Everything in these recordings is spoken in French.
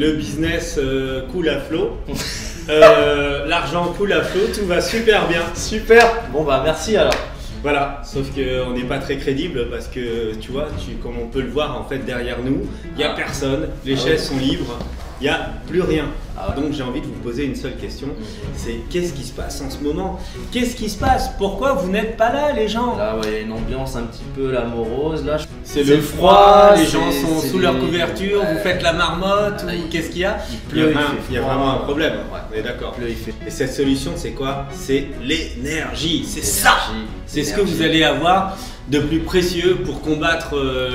le business coule à flot. L'argent coule à flot, tout va super bien. Super. Bon bah merci alors. Voilà, sauf qu'on n'est pas très crédible parce que tu vois, comme on peut le voir en fait derrière nous, il n'y a personne, les chaises sont libres, il n'y a plus rien. Donc j'ai envie de vous poser une seule question, c'est qu'est-ce qui se passe en ce moment? Qu'est-ce qui se passe? Pourquoi vous n'êtes pas là les gens? Là ouais, il y a une ambiance un petit peu la morose là. C'est le froid, les gens sont sous leur couverture, vous faites la marmotte ou qu'est-ce qu'il y a? Il pleut, il y a vraiment un problème, ouais. On est d'accord. Il fait. Et cette solution c'est quoi? C'est l'énergie, c'est ça! C'est ce que vous allez avoir de plus précieux pour combattre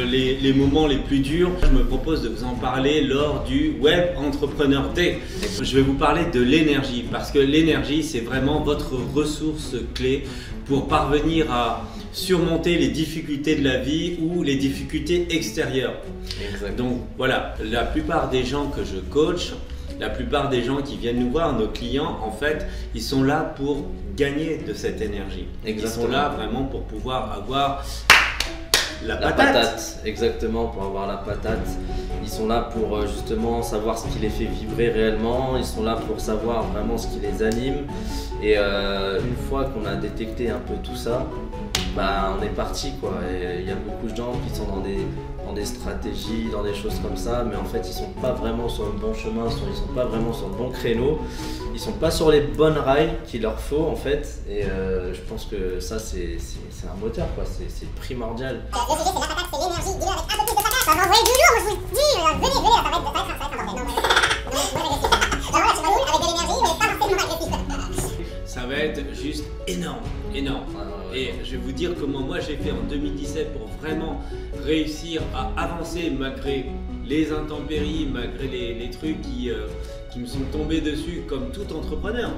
les moments les plus durs. Je me propose de vous en parler lors du Web Entrepreneur Day. Je vais vous parler de l'énergie parce que l'énergie c'est vraiment votre ressource clé pour parvenir à surmonter les difficultés de la vie ou les difficultés extérieures. Exactement. Donc voilà, la plupart des gens que je coach, la plupart des gens qui viennent nous voir, nos clients, en fait, ils sont là pour gagner de cette énergie. Exactement. Ils sont là vraiment pour pouvoir avoir la patate. Exactement, pour avoir la patate. Ils sont là pour justement savoir ce qui les fait vibrer réellement. Ils sont là pour savoir vraiment ce qui les anime. Et une fois qu'on a détecté un peu tout ça, bah, on est parti quoi. Et il y a beaucoup de gens qui sont dans des stratégies, dans des choses comme ça, mais en fait ils sont pas vraiment sur le bon chemin, ils sont pas vraiment sur le bon créneau, ils sont pas sur les bonnes rails qu'il leur faut en fait. Et je pense que ça c'est un moteur quoi, c'est primordial. Le sujet c'est la patate, c'est l'énergie, dis-le avec un peu plus de patate. Ça va envoyer du lourd, moi je vous le dis, venez, ça va être important. Non, voilà, tu vas avec de l'énergie, mais pas forcément agressif. Ça va être juste énorme, énorme. Et je vais vous dire comment moi j'ai fait en 2017 pour vraiment réussir à avancer malgré les intempéries, malgré les trucs qui me sont tombés dessus comme tout entrepreneur.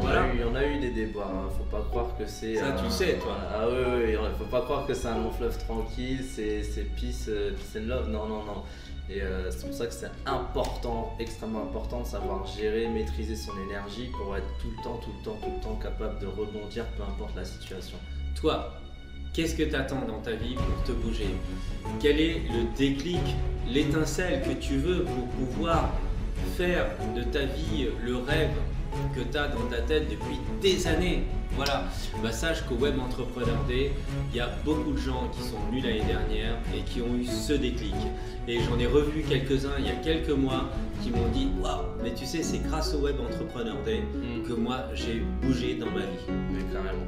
Voilà. On a eu des débats, hein. Faut pas croire que c'est... Ça tu sais toi. Ah oui, faut pas croire que c'est un long fleuve tranquille, c'est peace and love, non. Et c'est pour ça que c'est important, extrêmement important de savoir gérer, maîtriser son énergie pour être tout le temps capable de rebondir peu importe la situation. Toi, qu'est-ce que tu attends dans ta vie pour te bouger? Quel est le déclic, l'étincelle que tu veux pour pouvoir faire de ta vie le rêve que tu as dans ta tête depuis des années? Voilà, bah sache qu'au Web Entrepreneur Day, il y a beaucoup de gens qui sont venus l'année dernière et qui ont eu ce déclic. Et j'en ai revu quelques-uns il y a quelques mois qui m'ont dit « Waouh, mais tu sais, c'est grâce au Web Entrepreneur Day que moi j'ai bougé dans ma vie. » Mais carrément.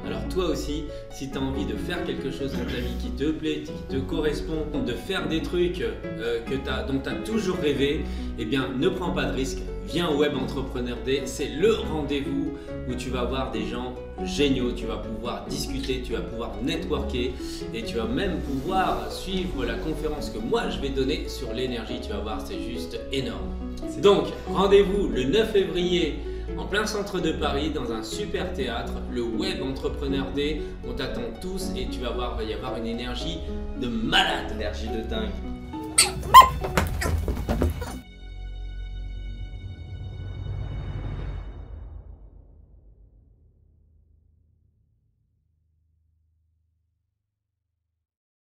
Alors toi aussi, si tu as envie de faire quelque chose dans ta vie qui te plaît, qui te correspond, de faire des trucs dont tu as toujours rêvé, eh bien ne prends pas de risque. Viens au Web Entrepreneur Day, c'est le rendez-vous où tu vas voir des gens géniaux, tu vas pouvoir discuter, tu vas pouvoir networker et tu vas même pouvoir suivre la conférence que moi je vais donner sur l'énergie, tu vas voir, c'est juste énorme. Donc rendez-vous le 9 février en plein centre de Paris dans un super théâtre, le Web Entrepreneur Day, on t'attend tous et tu vas voir, il va y avoir une énergie de malade. Énergie de dingue.